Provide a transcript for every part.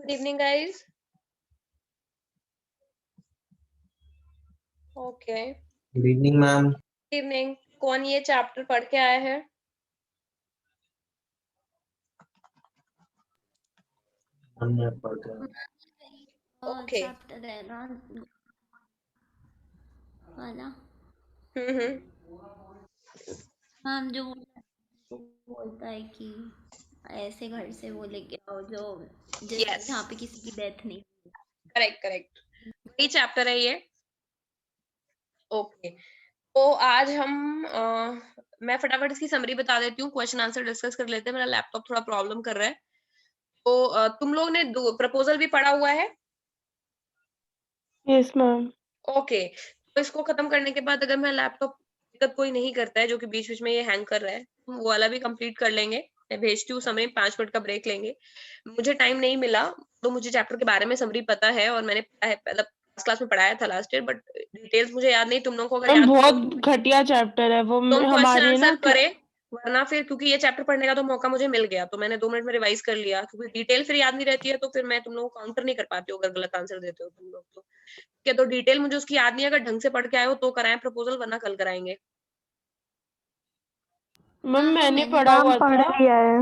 Good evening, guys. Okay. Good evening ma'am. Good evening. कौन ये chapter पढ़ के आया है? हमने पढ़ के Okay. चैप्टर है ना वाला हम्म। मैम जो बोलता है कि ऐसे घर से वो लेके आओ जो Yes. जहाँ पे किसी की डेथ नहीं। करेक्ट। वही चैप्टर है ये। ओके। तो आज हम मैं फटाफट इसकी समरी बता देती हूँ, क्वेश्चन आंसर डिस्कस कर लेते हैं। मेरा लैपटॉप थोड़ा प्रॉब्लम कर रहा है। तो तुम लोग ने प्रपोजल भी पढ़ा हुआ है? Yes ma'am. ओके। तो इसको खत्म करने के बाद अगर मैं लैपटॉप दिक्कत कोई नहीं करता है, जो कि बीच बीच में ये हैंग कर रहा है, तो वो वाला भी कंप्लीट कर लेंगे। मैं भेजती हूँ समरी, 5 मिनट का ब्रेक लेंगे। मुझे टाइम नहीं मिला, तो मुझे चैप्टर के बारे में समरी पता है और मैंने पढ़ा है, मतलब क्लास में पढ़ाया था लास्ट ईयर, बट डिटेल्स मुझे याद नहीं। तुम लोगों को अगर मैम याद हो बहुत घटिया चैप्टर है वो। तो हम क्वेश्चन हमारे ना आंसर करे, वरना फिर क्योंकि ये चैप्टर पढ़ने का तो मौका मुझे मिल गया, तो मैंने 2 मिनट में रिवाइज कर लिया। क्योंकि डिटेल फिर याद नहीं रहती है, तो फिर मैं तुम लोगों को काउंटर नहीं कर पाती हूँ अगर गलत आंसर देते हो तुम लोग तो। ठीक है, तो डिटेल मुझे उसकी याद नहीं है। अगर ढंग से पढ़ के आए हो तो कराएं प्रपोजल, वरना कल कराएंगे। मैम मैंने पढ़ा हुआ पढ़ था। लिया है।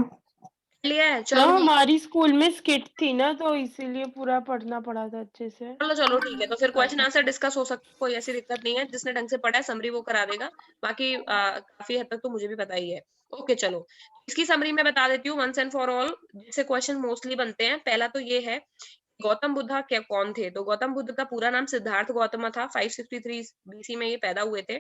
लिया है? मैम चलो हमारी स्कूल में स्किट थी ना, तो इसीलिए पूरा पढ़ना पड़ा था अच्छे से। चलो ठीक है। तो फिर क्वेश्चन आंसर डिस्कस हो सकता है, कोई ऐसी दिक्कत नहीं है। जिसने ढंग से पढ़ा है समरी वो करा देगा, बाकी काफी हद तक तो मुझे भी पता ही है। ओके चलो, इसकी समरी मैं बता देती हूँ वंस एंड फॉर ऑल, जिससे क्वेश्चन मोस्टली बनते हैं। पहला तो ये है, गौतम बुद्धा क्या कौन थे? तो गौतम बुद्ध का पूरा नाम सिद्धार्थ गौतम था। 563 बीसी में ये पैदा हुए थे।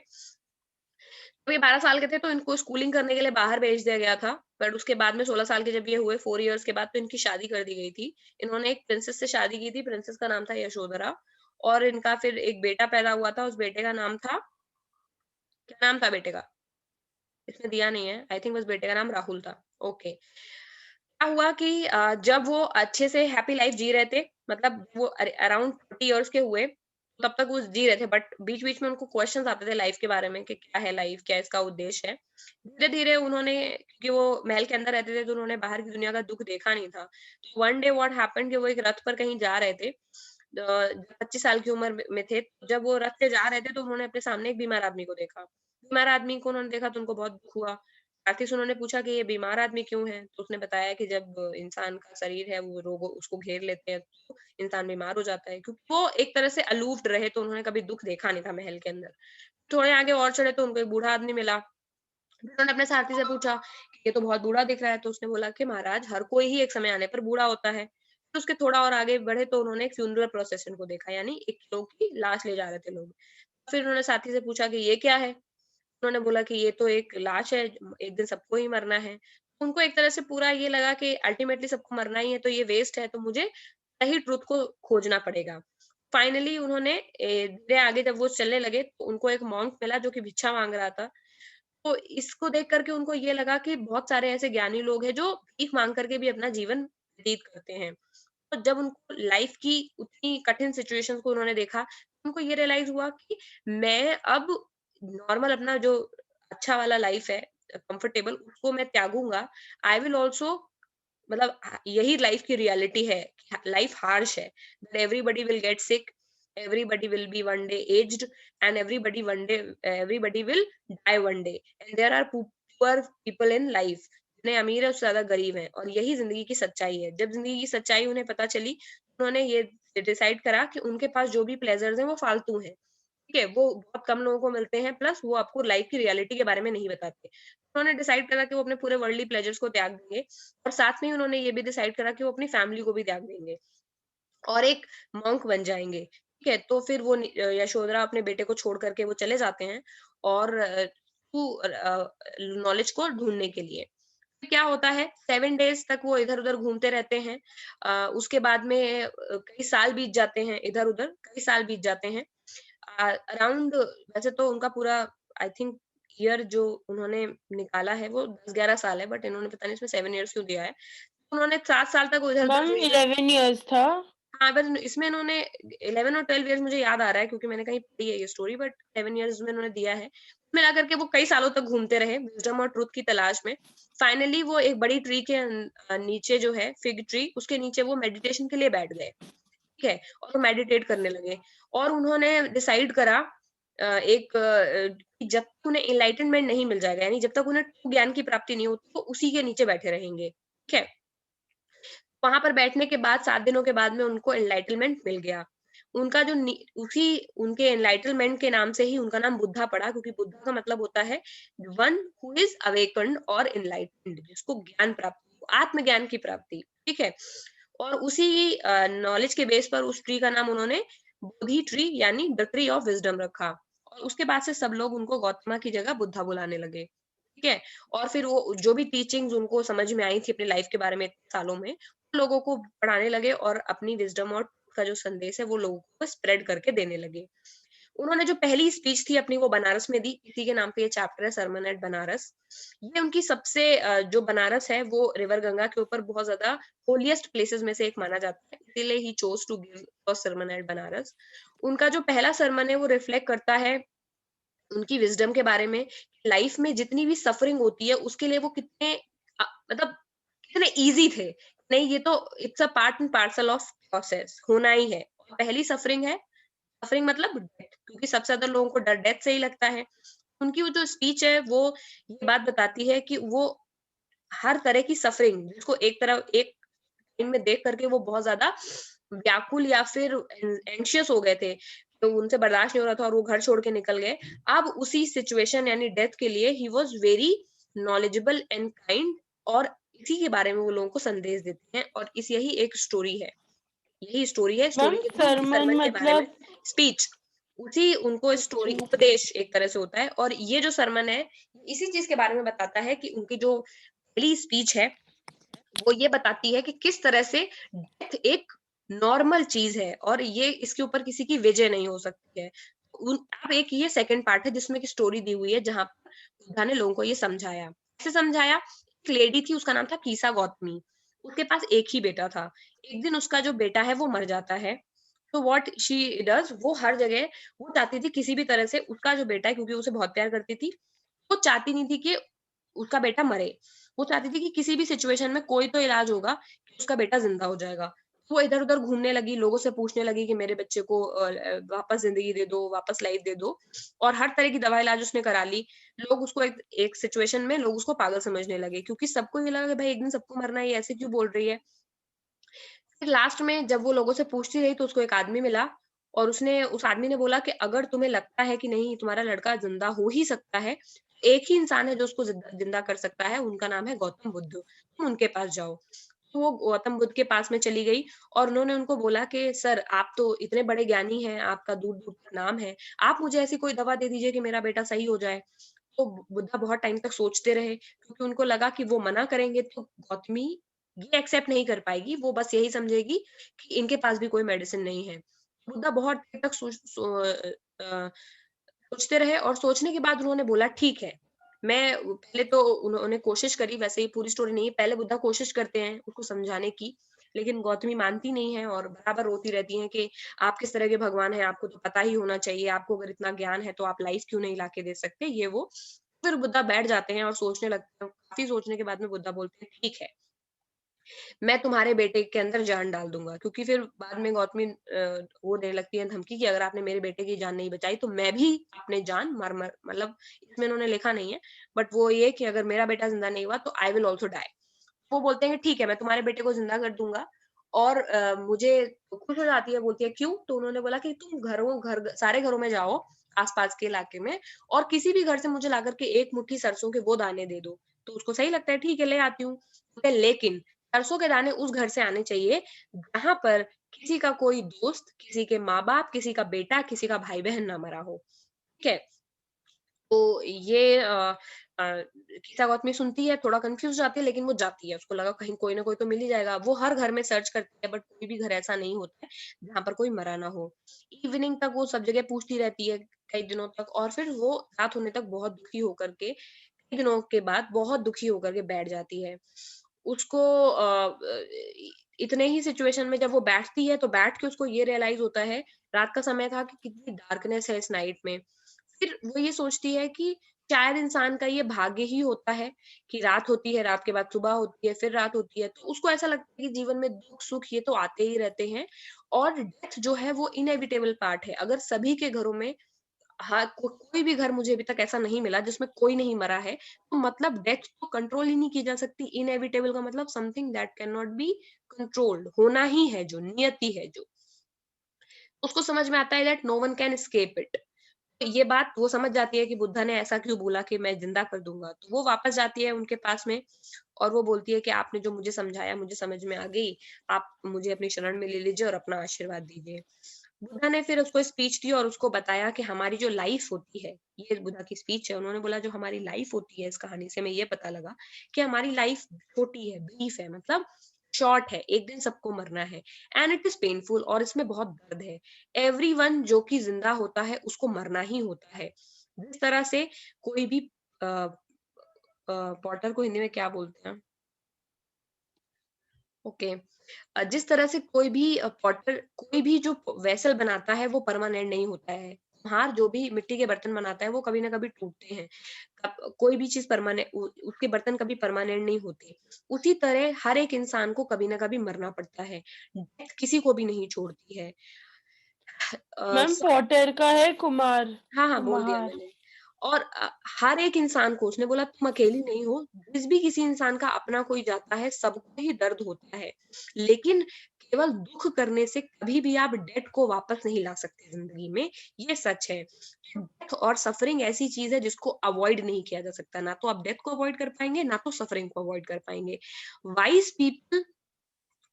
तो ये 12 साल के थे तो इनको स्कूलिंग करने के लिए बाहर भेज दिया गया था। बट उसके बाद में 16 साल के जब ये हुए, 4 इयर्स के बाद, तो इनकी शादी कर दी गई थी। इन्होंने एक प्रिंसेस से शादी की थी, प्रिंसेस का नाम था यशोधरा। और इनका फिर एक बेटा पैदा हुआ था, उस बेटे का नाम था, क्या नाम था बेटे का? इसमें दिया नहीं है, आई थिंक बस बेटे का नाम राहुल था। ओके। क्या हुआ कि जब वो अच्छे से हैप्पी लाइफ जी रहे थे, मतलब वो अराउंड 40 इयर्स के हुए, तब तक वो जी रहे थे। बट बीच बीच में उनको क्वेश्चंस आते थे लाइफ के बारे में कि क्या है लाइफ, क्या इसका उद्देश्य है। धीरे धीरे उन्होंने, क्योंकि वो महल के अंदर रहते थे, तो उन्होंने बाहर की दुनिया का दुख देखा नहीं था। तो वन डे व्हाट हैपेंड कि वो एक रथ पर कहीं जा रहे थे। 25 साल की उम्र में थे। जब वो रथ से जा रहे थे तो उन्होंने अपने सामने एक बीमार आदमी को देखा। बीमार आदमी को उन्होंने देखा तो उनको बहुत दुख हुआ। साथ ही से उन्होंने पूछा कि ये बीमार आदमी क्यों है? तो उसने बताया कि जब इंसान का शरीर है वो रोग उसको घेर लेते हैं, तो इंसान बीमार हो जाता है। क्योंकि वो एक तरह से अलूफ्ड रहे, तो उन्होंने कभी दुख देखा नहीं था महल के अंदर। थोड़े आगे और चढ़े तो उनको एक बूढ़ा आदमी मिला। उन्होंने अपने साथी से पूछा कि ये तो बहुत बूढ़ा दिख रहा है। तो उसने बोला कि महाराज, हर कोई ही एक समय आने पर बूढ़ा होता है। तो उसके थोड़ा और आगे बढ़े तो उन्होंने एक फ्यूनरल प्रोसेशन को देखा, यानी एक लोग की लाश ले जा रहे थे लोग। फिर उन्होंने साथी से पूछा कि ये क्या है? उन्होंने बोला कि ये तो एक लाश है, एक दिन सबको ही मरना है। उनको एक तरह से पूरा ये लगा कि अल्टीमेटली सबको मरना ही है, तो ये वेस्ट है, तो मुझे सही ट्रुथ को खोजना पड़ेगा। फाइनली उन्होंने धीरे आगे जब वो चलने लगे तो उनको एक मॉन्क मिला जो कि भिक्षा मांग रहा था। तो इसको देख करके उनको ये लगा कि बहुत सारे ऐसे ज्ञानी लोग हैं जो भीख मांग करके भी अपना जीवन व्यतीत करते हैं। तो जब उनको लाइफ की उतनी कठिन सिचुएशंस को उन्होंने देखा, उनको ये रियलाइज हुआ कि मैं अब नॉर्मल अपना जो अच्छा वाला लाइफ है, कंफर्टेबल, उसको मैं त्यागूंगा। आई विल ऑल्सो, मतलब यही लाइफ की रियलिटी है। लाइफ हार्श है, everybody will get sick, everybody will be one day aged, and everybody will die one day, and there are poor people in life। जितने अमीर है उससे ज्यादा गरीब हैं, और यही जिंदगी की सच्चाई है। जब जिंदगी की सच्चाई उन्हें पता चली, उन्होंने ये डिसाइड करा कि उनके पास जो भी प्लेजर्स हैं वो फालतू हैं। ठीक है, वो बहुत कम लोगों को मिलते हैं, प्लस वो आपको लाइफ की रियलिटी के बारे में नहीं बताते। उन्होंने डिसाइड करा कि वो अपने पूरे वर्ल्डली प्लेजर्स को त्याग देंगे, और साथ में ही उन्होंने ये भी डिसाइड करा कि वो अपनी फैमिली को भी त्याग देंगे और एक मॉन्क बन जाएंगे। ठीक है, तो फिर वो यशोधरा अपने बेटे को छोड़ करके वो चले जाते हैं और नॉलेज को ढूंढने के लिए। फिर क्या होता है, 7 डेज तक वो इधर उधर घूमते रहते हैं। उसके बाद में कई साल बीत जाते हैं, इधर उधर कई साल बीत जाते हैं। अराउंड, वैसे तो उनका पूरा आई थिंक ईयर जो उन्होंने निकाला है वो 10-11 साल है, बट इन्होंने पता नहीं इसमें 7 इयर्स क्यों दिया है। उन्होंने 7 साल तक उधर उधर मैम घूमा। 11 इयर्स था। हाँ, बस इसमें इन्होंने 11 और 12 इयर्स मुझे याद आ रहा है, क्योंकि मैंने कहीं पढ़ी है ये स्टोरी, बट 7 इयर्स में इन्होंने दिया है। मिला करके वो कई सालों तक घूमते रहे विजडम और ट्रुथ की तलाश में। फाइनली वो एक बड़ी ट्री के नीचे जो है फिग ट्री, उसके नीचे वो मेडिटेशन के लिए बैठ गए, ठीक है, और वो मेडिटेट करने लगे। और उन्होंने डिसाइड करा कि जब तक उन्हें एनलाइटनमेंट नहीं मिल जाएगा, यानी जब तक उन्हें ज्ञान की प्राप्ति नहीं होती, वो उसी के नीचे बैठे रहेंगे, ठीक है। वहां पर बैठने के बाद 7 दिनों के बाद में उनको एनलाइटनमेंट मिल गया। उनका जो उसी उनके एनलाइटनमेंट के नाम से ही उनका नाम बुद्धा पड़ा, क्योंकि बुद्धा का मतलब होता है वन हु इज अवेकन्ड और एनलाइटेंड, जिसको ज्ञान प्राप्त, आत्मज्ञान की प्राप्ति, ठीक है। और उसी नॉलेज के बेस पर उस ट्री का नाम उन्होंने बोधि ट्री यानी द ट्री ऑफ विजडम रखा। और उसके बाद से सब लोग उनको गौतमा की जगह बुद्धा बुलाने लगे, ठीक है। और फिर वो जो भी टीचिंग्स उनको समझ में आई थी अपनी लाइफ के बारे में सालों में, लोगों को पढ़ाने लगे और अपनी विजडम और का जो संदेश है वो लोगों को स्प्रेड करके देने लगे। उन्होंने जो पहली स्पीच थी अपनी वो बनारस में दी, इसी के नाम पे ये चैप्टर है, सरमन एट बनारस। ये उनकी सबसे जो बनारस है वो रिवर गंगा के ऊपर बहुत ज्यादा होलीएस्ट प्लेसेस में से एक माना जाता है, इसीलिए he chose to give sermon at Banaras. उनका जो पहला सरमन है वो रिफ्लेक्ट करता है उनकी विजडम के बारे में, लाइफ में जितनी भी सफरिंग होती है उसके लिए वो कितने मतलब कितने इजी थे। नहीं, ये तो it's a part and parcel of process, होना ही है। पहली सफरिंग है, सफरिंग मतलब डेथ, क्योंकि सबसे ज्यादा लोगों को डर डेथ से ही लगता है। उनकी वो जो स्पीच है वो ये बात बताती है कि वो हर तरह की सफरिंग जिसको एक तरफ एक टाइम में देख करके वो बहुत ज्यादा व्याकुल या फिर एंशियस हो गए थे, तो उनसे बर्दाश्त नहीं हो रहा था और वो घर छोड़ के निकल गए। अब उसी सिचुएशन यानी डेथ के लिए he was very knowledgeable and kind, और इसी के बारे में वो लोगों को संदेश देते हैं। और इस यही एक स्टोरी है, यही स्टोरी है, मैम स्टोरी के थ्रू उनकी सरमन सरमन के बारे में मतलब स्पीच, उसी उनको स्टोरी अच्छा उपदेश एक तरह से होता है। और ये जो सरमन है इसी चीज के बारे में बताता है कि उनकी जो पहली स्पीच है वो ये बताती है कि किस तरह से डेथ एक नॉर्मल चीज है और ये इसके ऊपर किसी की विजय नहीं हो सकती है। अब एक ये सेकंड पार्ट है जिसमें की स्टोरी दी हुई है, जहां पर बुद्धा ने लोगों को ये समझाया। कैसे समझाया? एक लेडी थी, उसका नाम था कीसा गौतमी। उसके पास एक ही बेटा था। एक दिन उसका जो बेटा है वो मर जाता है। तो व्हाट शी डज, वो हर जगह वो चाहती थी किसी भी तरह से उसका जो बेटा है, क्योंकि उसे बहुत प्यार करती थी, वो चाहती नहीं थी कि उसका बेटा मरे। वो चाहती थी कि किसी भी सिचुएशन में कोई तो इलाज होगा कि उसका बेटा जिंदा हो जाएगा। वो इधर-उधर घूमने लगी, लोगों से पूछने लगी कि मेरे बच्चे को वापस ज़िंदगी दे दो, वापस लाइफ दे दो, और हर तरह की दवा इलाज उसने करा ली। लोग उसको एक एक सिचुएशन में लोग उसको पागल समझने लगे, क्योंकि सबको ये लगा कि भाई एक दिन सबको मरना है, ये ऐसे क्यों बोल रही है। फिर लास्ट में जब वो लोगों से पूछती रही तो उसको एक आदमी मिला, और उस आदमी ने बोला कि अगर तुम्हें लगता है कि नहीं तुम्हारा लड़का जिंदा हो ही सकता है, एक ही इंसान है जो उसको जिंदा कर सकता है, उनका नाम है गौतम बुद्ध, तुम उनके पास जाओ। तो वो गौतम बुद्ध के पास में चली गई और उन्होंने उनको बोला कि सर आप तो इतने बड़े ज्ञानी हैं, आपका दूर दूर तक नाम है, आप मुझे ऐसी कोई दवा दे दीजिए कि मेरा बेटा सही हो जाए। तो बुद्धा बहुत टाइम तक सोचते रहे, क्योंकि उनको लगा कि वो मना करेंगे तो गौतमी ये एक्सेप्ट नहीं कर पाएगी, वो बस यही समझेगी कि इनके पास भी कोई मेडिसिन नहीं है। बुद्धा बहुत देर तक सोचते रहे, और सोचने के बाद उन्होंने बोला ठीक है। मैं पहले तो उन्होंने कोशिश करी, वैसे ही पूरी स्टोरी नहीं है, पहले बुद्धा कोशिश करते हैं उसको समझाने की, लेकिन गौतमी मानती नहीं है और बराबर रोती रहती है कि आप किस तरह के भगवान हैं, आपको तो पता ही होना चाहिए, आपको अगर इतना ज्ञान है तो आप लाइफ क्यों नहीं लाके दे सकते, ये वो। फिर बुद्धा बैठ जाते हैं और सोचने लगते हैं, काफी सोचने के बाद में बुद्धा बोलते हैं ठीक है, मैं तुम्हारे बेटे के अंदर जान डाल दूंगा। क्योंकि फिर बाद में गौतमी वो देने लगती है धमकी कि अगर आपने मेरे बेटे की जान नहीं बचाई तो मैं भी अपने जान मर मर मतलब इसमें उन्होंने लिखा नहीं है, बट वो ये कि अगर मेरा बेटा जिंदा नहीं हुआ तो आई विल ऑल्सो डाई। वो बोलते हैं ठीक है, मैं तुम्हारे बेटे को जिंदा कर दूंगा। और मुझे खुश हो जाती है, बोलती है क्यों? तो उन्होंने बोला कि तुम घर सारे घरों में जाओ आसपास के इलाके में, और किसी भी घर से मुझे ला करके एक मुट्ठी सरसों के वो दाने दे दो। तो उसको सही लगता है, ठीक है ले आती हूँ। बोलते हैं, लेकिन सरसों के दाने उस घर से आने चाहिए जहां पर किसी का कोई दोस्त, किसी के माँ बाप, किसी का बेटा, किसी का भाई बहन ना मरा हो, ठीक है। तो ये गीता गौतमी सुनती है, थोड़ा कंफ्यूज जाती है, लेकिन वो जाती है, उसको लगा कहीं कोई ना कोई तो मिल ही जाएगा। वो हर घर में सर्च करती है, बट कोई भी घर ऐसा नहीं होता है जहाँ पर कोई मरा ना हो। इवनिंग तक वो सब जगह पूछती रहती है, कई दिनों तक, और फिर वो रात होने तक बहुत दुखी होकर के, कई दिनों के बाद बहुत दुखी होकर के बैठ जाती है। उसको इतने ही सिचुएशन में जब वो बैठती है तो बैठ के उसको ये रियलाइज होता है, रात का समय था कि कितनी डार्कनेस है इस नाइट में। फिर वो ये सोचती है कि शायद इंसान का ये भाग्य ही होता है कि रात होती है, रात के बाद सुबह होती है, फिर रात होती है। तो उसको ऐसा लगता है कि जीवन में दुख सुख ये तो आते ही रहते हैं और डेथ जो है वो इनएविटेबल पार्ट है। अगर सभी के घरों में, हाँ, कोई भी घर मुझे अभी तक ऐसा नहीं मिला जिसमें कोई नहीं मरा है, तो मतलब डेथ तो कंट्रोल ही नहीं की जा सकती। इनएविटेबल का मतलब something that can not be controlled, होना ही है, जो नियति है जो। उसको समझ में आता है that no one can escape it. तो ये बात वो समझ जाती है कि बुद्धा ने ऐसा क्यों बोला कि मैं जिंदा कर दूंगा। तो वो वापस जाती है उनके पास में और वो बोलती है कि आपने जो मुझे समझाया मुझे समझ में आ गई, आप मुझे अपनी शरण में ले लीजिए और अपना आशीर्वाद दीजिए। बुद्धा ने फिर उसको स्पीच दी और उसको बताया कि हमारी जो लाइफ होती है, ये बुद्धा की स्पीच है। उन्होंने बोला जो हमारी लाइफ होती है, इस कहानी से हमें ये पता लगा कि हमारी लाइफ छोटी है, ब्रीफ है, मतलब शॉर्ट है, एक दिन सबको मरना है। एंड इट इज पेनफुल, और इसमें बहुत दर्द है। एवरीवन जो कि जिंदा होता है उसको मरना ही होता है। जिस तरह से कोई भी पॉटर को हिंदी में क्या बोलते हैं, ओके, जिस तरह से कोई भी पॉटर, कोई भी जो वेसल बनाता है वो परमानेंट नहीं होता है। कुम्हार जो भी मिट्टी के बर्तन बनाता है वो कभी ना कभी टूटते हैं। कोई भी चीज परमानेंट, उसके बर्तन कभी परमानेंट नहीं होते। उसी तरह हर एक इंसान को कभी ना कभी मरना पड़ता है। डेथ किसी को भी नहीं छोड़ती है। मैम पॉटर का है कुमार, हाँ हाँ बोल दिया कुम्हार। मैंने। और हर एक इंसान को, उसने बोला तुम अकेली नहीं हो, जिस भी किसी इंसान का अपना कोई जाता है सबको ही दर्द होता है, लेकिन केवल दुख करने से कभी भी आप डेथ को वापस नहीं ला सकते जिंदगी में। ये सच है। डेथ और सफरिंग ऐसी चीज है जिसको अवॉइड नहीं किया जा सकता। ना तो आप डेथ को अवॉइड कर पाएंगे, ना तो सफरिंग को अवॉइड कर पाएंगे। वाइज पीपल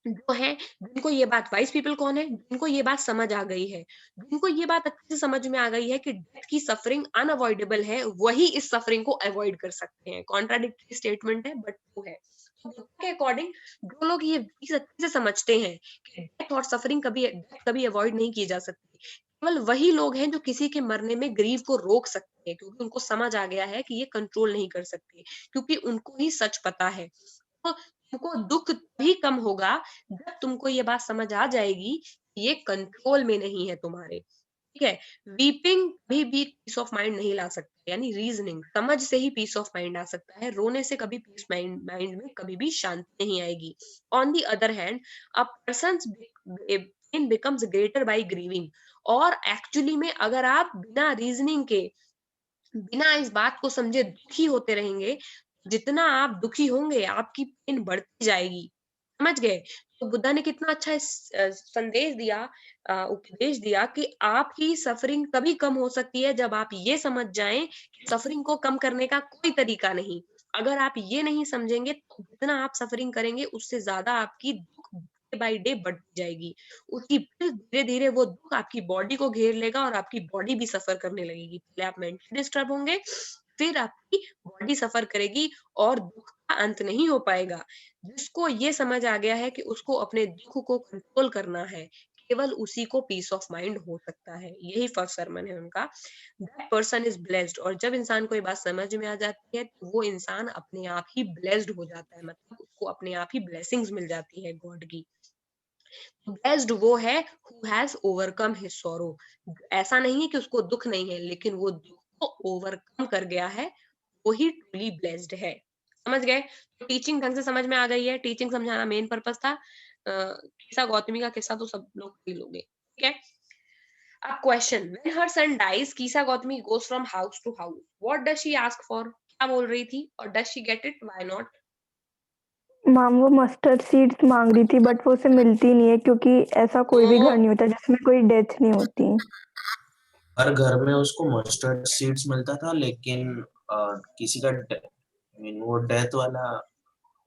जो है, जिनको ये बात, वाइज पीपल कौन है, जिनको ये बात समझ आ गई है, जिनको ये बात अच्छे से समझ में आ गई है कि डेथ की सफरिंग अनअवॉइडेबल है, वही इस सफरिंग को अवॉइड कर सकते हैं। कॉन्ट्राडिक्टरी स्टेटमेंट है बट वो है। तो बुद्ध के अकॉर्डिंग जो लोग ये चीज अच्छे से समझते हैं कि डेथ और सफरिंग कभी अवॉइड नहीं की जा सकती, केवल वही लोग हैं जो किसी के मरने में ग्रीव को रोक सकते हैं, क्योंकि उनको समझ आ गया है कि ये कंट्रोल नहीं कर सकते, क्योंकि उनको ही सच पता है। तो तुमको दुख तभी कम होगा जब तुमको ये बात समझ आ जाएगी कि ये कंट्रोल में नहीं है तुम्हारे। ठीक है। वीपिंग कभी भी पीस ऑफ माइंड नहीं ला सकता, यानी रीजनिंग, समझ से ही पीस ऑफ माइंड आ सकता है। रोने से कभी पीस माइंड में कभी भी शांति नहीं आएगी। On the other hand, a person pain becomes greater by grieving. और एक्चुअली में अगर आप बिना रीजनिंग के, बिना इस बात को समझे दुखी होते रहेंगे, जितना आप दुखी होंगे आपकी पेन बढ़ती जाएगी। समझ गए? तो बुद्धा ने कितना अच्छा संदेश दिया, उपदेश दिया कि आपकी सफरिंग तभी कम हो सकती है जब आप ये समझ जाएं कि सफरिंग को कम करने का कोई तरीका नहीं। अगर आप ये नहीं समझेंगे तो जितना आप सफरिंग करेंगे उससे ज्यादा आपकी दुख डे बाय डे बढ़ती जाएगी। उसकी फिर धीरे धीरे वो दुख आपकी बॉडी को घेर लेगा और आपकी बॉडी भी सफर करने लगेगी। पहले आप मेंटली डिस्टर्ब होंगे, फिर आपकी बॉडी सफर करेगी और दुख का अंत नहीं हो पाएगा। जिसको ये समझ आ गया है कि उसको अपने दुख को कंट्रोल करना है, केवल उसी को पीस ऑफ माइंड हो सकता है। यही फर्स्ट सरमन है उनका, दैट पर्सन इज ब्लेस्ड। और जब इंसान को ये बात समझ में आ जाती है तो वो इंसान अपने आप ही ब्लेस्ड हो जाता है, मतलब उसको अपने आप ही ब्लेसिंग्स मिल जाती है गॉड की। ब्लेस्ड वो है who has overcome his sorrow. ऐसा नहीं है कि उसको दुख नहीं है, लेकिन वो दुख को ओवरकम कर गया है, वही ट्रूली ब्लेस्ड है। समझ गए? तो टीचिंग ढंग से समझ में आ गई है। टीचिंग समझाना मेन पर्पस था। किस्सा गौतमी का किस्सा तो सब लोग पढ़ लोगे, ठीक है। अब question, when her son dies Kisa Gotami goes from house to house, what does she ask for? क्या बोल रही थी और does she get it, why not? Ma'am वो मस्टर्ड सीड्स मांग रही थी बट वो उसे मिलती नहीं है क्योंकि ऐसा कोई भी घर नहीं होता जिसमें कोई डेथ नहीं होती। हर घर में उसको मस्टर्ड सीड्स मिलता था, लेकिन किसी का वो डेथ वाला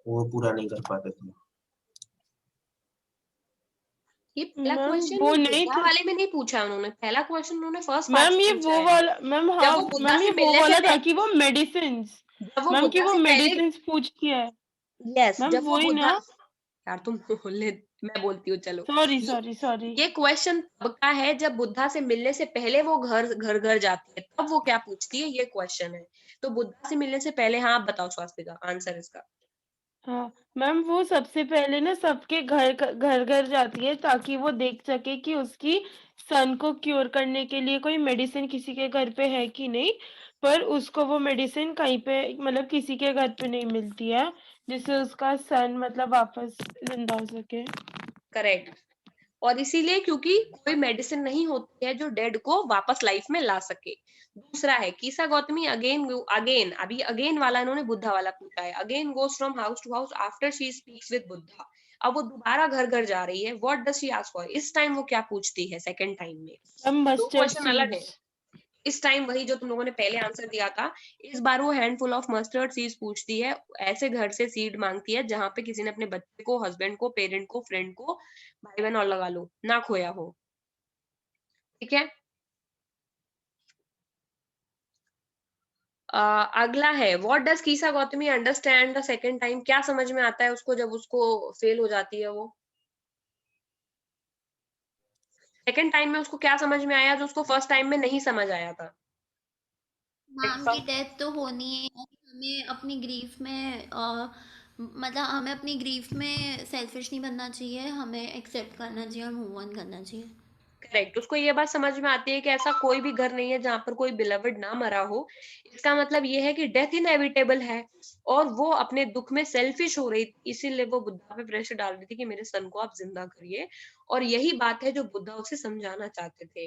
वो पूरा नहीं कर पाते थे। ये पहला मैम क्वेश्चन वो नहीं बुद्धा था वाले में नहीं पूछा उन्होंने। पहला क्वेश्चन उन्होंने फर्स्ट पार्ट मैम, से ये पूछा वो है, वाला मैम, जब हाँ वो बुद्धा मैम, से ये वो मिलने से वाला था पहले, कि वो मेडिसिन्स, जब वो मैम कि बुद्धा वो से पहले, मेडिसिन्स पूछती है। यस, मैम जब वो वही बुद्धा, ना। यार तुम बोलने, मैं बोलती हूँ चलो। सॉरी ये सॉरी सॉरी। ये क्वेश्चन तब का है जब बुद्धा से मिलने से पहले वो घर घर घर जाती है, तब वो क्या पूछती है, ये क्वेश्चन है। तो बुद्धा से मिलने से पहले, हाँ आप बताओ स्वास्तिका आंसर इसका। हाँ मैम, वो सबसे पहले ना सबके घर घर जाती है ताकि वो देख सके कि उसकी सन को क्योर करने के लिए कोई मेडिसिन किसी के घर पे है कि नहीं, पर उसको वो मेडिसिन कहीं पे मतलब किसी के घर पे नहीं मिलती है, जिससे उसका सन मतलब वापस जिंदा हो सके। करेक्ट। और इसीलिए क्योंकि कोई मेडिसिन नहीं होती है जो डेड को वापस लाइफ में ला सके। दूसरा है कीसा गौतमी अगेन अभी अगेन वाला इन्होंने बुद्धा वाला पूछा है। Again goes from house to house after she speaks with Buddha. अब वो दोबारा घर घर जा रही है। What does she ask for? इस टाइम वो क्या पूछती है सेकंड टाइम में? हम दो मस्टर्ड क्वेश्चन अलग है। सीड्स। इस टाइम वही जो तुम लोगों ने पहले आंसर दिया था। इस बार वो हैंडफुल ऑफ मस्टर्ड सीड्स पूछती है। ऐसे घर से सीड मांगती है जहां पे किसी ने अपने बच्चे को, हस्बैंड को, पेरेंट को, फ्रेंड को, भाई बहन और लगा लो, ना खोया हो। ठीक है। अगला है what does कीसा Gautami understand the second time? क्या समझ में आता है उसको जब उसको फेल हो जाती है वो? सेकंड टाइम में उसको क्या समझ में आया जो उसको फर्स्ट टाइम में नहीं समझ आया था? माम की डेथ तो होनी है, हमें अपनी ग्रीफ में मतलब हमें अपनी ग्रीफ में सेल्फिश नहीं बनना चाहिए, हमें एक्सेप्ट करना चाहिए और मूव ऑन करना चाहिए। करेक्ट। उसको ये बात समझ में आती है कि ऐसा कोई भी घर नहीं है जहां पर कोई बिलवड ना मरा हो। इसका मतलब ये है कि डेथ इनएविटेबल है और वो अपने दुख में सेल्फिश हो रही थी, इसीलिए वो बुद्धा पे प्रेशर डाल रही थी कि मेरे सन को आप जिंदा करिए। और यही बात है जो बुद्धा उसे समझाना चाहते थे।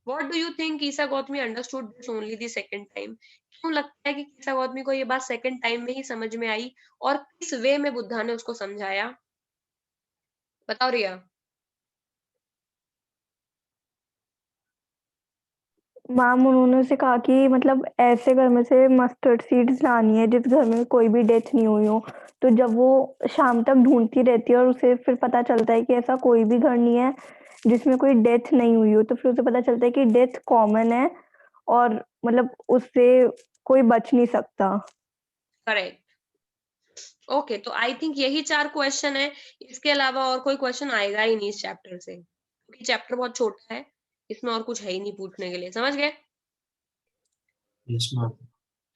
What do you think कीसा Gautami understood this only the second time? क्यों लगता है कि कीसा गौतमी को ये बात सेकंड टाइम में ही समझ में आई? और किस वे में बुद्धा ने उसको समझाया? बताओ रिया। मैम उन्होंने उसे कहा कि मतलब ऐसे घर में से मस्टर्ड सीड्स लानी है जिस घर में कोई भी डेथ नहीं हुई हो। तो जब वो शाम तक ढूंढती रहती है और उसे फिर पता चलता है कि ऐसा कोई भी घर नहीं है जिसमें कोई डेथ नहीं हुई हो, तो फिर उसे पता चलता है कि डेथ कॉमन है और मतलब उससे कोई बच नहीं सकता। करेक्ट। ओके, तो आई थिंक यही 4 क्वेश्चन है। इसके अलावा और कोई क्वेश्चन आएगा ही नहीं इस चैप्टर से, क्योंकि चैप्टर बहुत छोटा है। इसमें और कुछ है ही नहीं पूछने के लिए। समझ गए? Yes ma'am.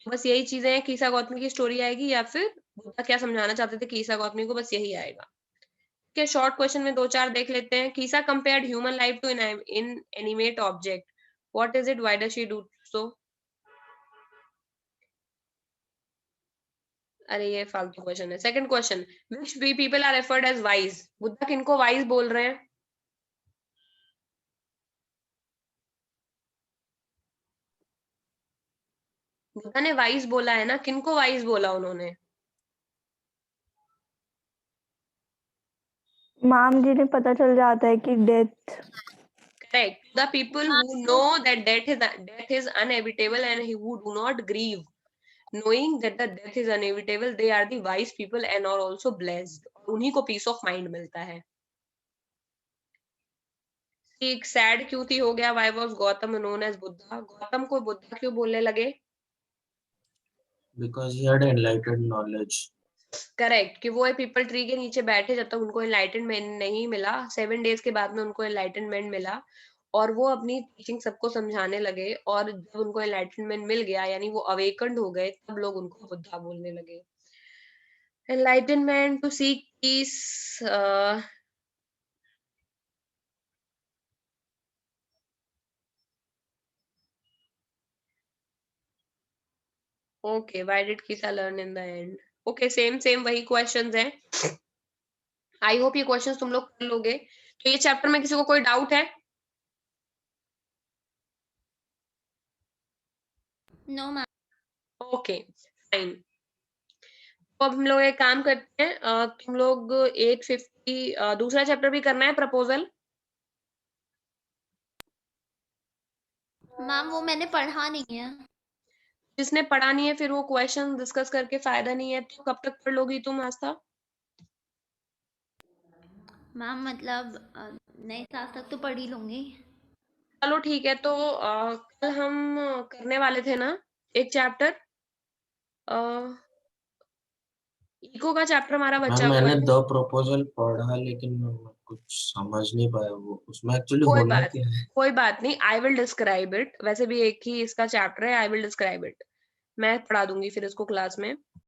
बस यही चीजें हैं। कीसा गौतमी की स्टोरी आएगी या फिर बुद्धा क्या समझाना चाहते थे कीसा गौतमी को, बस यही आएगा। के शॉर्ट क्वेश्चन में 2-4 देख लेते हैं। Kisa compared human life to inanimate object. What is it? Why does she do so? अरे ये फालतू क्वेश्चन है। Second question, which three people are referred as wise? Buddha किनको वाइज बोल रहे हैं? बुद्धा ने वाइज बोला है ना, किनको वाइज बोला उन्होंने? मैम जिन्हें पता चल जाता है कि death. Correct. The people who know that death is inevitable and who do not grieve, knowing that the death is inevitable, they are the wise people and are also blessed. और उन्हीं को piece of mind मिलता है। एक sad क्यों थी हो गया? Why was Gautam known as Buddha? Gautam को बुद्धा क्यों बोलने लगे? Because he had enlightened knowledge. Correct, कि वो पीपल ट्री के नीचे बैठे जब तक उनको एनलाइटनमेंट नहीं मिला। 7 डेज के बाद में उनको एनलाइटनमेंट मिला और वो अपनी टीचिंग सबको समझाने लगे। और जब उनको एनलाइटनमेंट मिल गया यानी वो अवेकन्ड हो गए, तब लोग उनको बुद्धा बोलने लगे। Enlightenment to seek peace. Okay, why did Kisa learn in the end? Okay, same वही क्वेश्चंस हैं। आई होप ये क्वेश्चंस तुम लोग कर लोगे। तो ये चैप्टर में किसी को कोई डाउट है? No ma'am. Okay fine. तो अब हम लोग एक काम करते हैं। तुम लोग 850 दूसरा चैप्टर भी करना है, प्रपोजल। मैम वो मैंने पढ़ा नहीं है। जिसने पढ़ा नहीं है फिर वो क्वेश्चन डिस्कस करके फायदा नहीं है। तो कब तक पढ़ लोगी तुम आस्था? मैम मतलब नए साल तक तो पढ़ ही लूंगी। चलो ठीक है। तो कल हम करने वाले थे ना एक चैप्टर, इको का चैप्टर हमारा बचा मैम हुआ मैंने है। 2 प्रपोजल पढ़ा लेकिन मैं कुछ समझ नहीं पाया वो उसमें एक्चुअली कोई होना बात क्या है। कोई बात नहीं, आई विल डिस्क्राइब इट। वैसे भी एक ही इसका चैप्टर है, आई विल डिस्क्राइब इट। मैं पढ़ा दूंगी फिर इसको क्लास में।